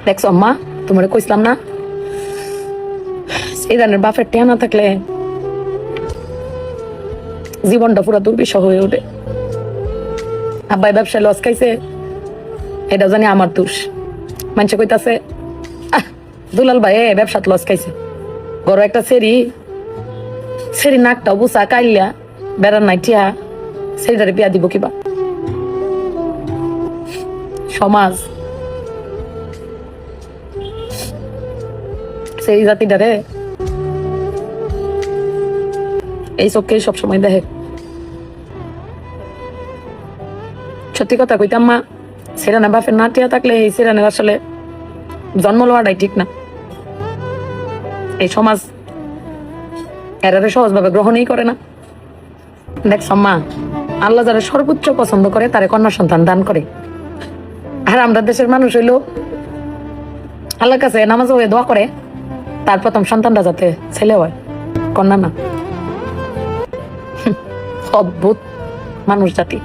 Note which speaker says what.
Speaker 1: দেখছো আম্মা, তোমার কইছিলাম না সিরানের বাপের টেয়া না থাকলে জীবনটা পুরো দুর্বিষহ হয়ে ওঠে। আব্বাই ব্যবসায় লস খাইছে, এটা জানি আমার দোষ। মানুষে কইতাছে দুলাল ভাই ব্যবসাত লস খাইছে, বড় একটা সেরি নাকটা বুসা কাইলিয়া বেড়ার নাই টিয়া সেরিটারে বিয়া দিব কিবা। সমাজ সেই জাতিটারে এই চোখকে সবসময় দেখে। সত্যি কথা কইতাম মা, সেরানা বাপের না টিয়া থাকলে এই সেরানের আসলে জন্ম লওয়াটাই ঠিক না। এই সমাজ এরারে সহজভাবে গ্রহণই করে না। দেখছ মা, আল্লাহ যারা সর্বোচ্চ পছন্দ করে তারে কন্যা সন্তান দান করে। আর আমরা দেশের মানুষ হইলো আল্লাহর কাছে নামাজ হয়ে দোয়া করে তার প্রথম সন্তানটা যাতে ছেলে হয়, কন্যা না। অদ্ভুত মানুষ জাতি।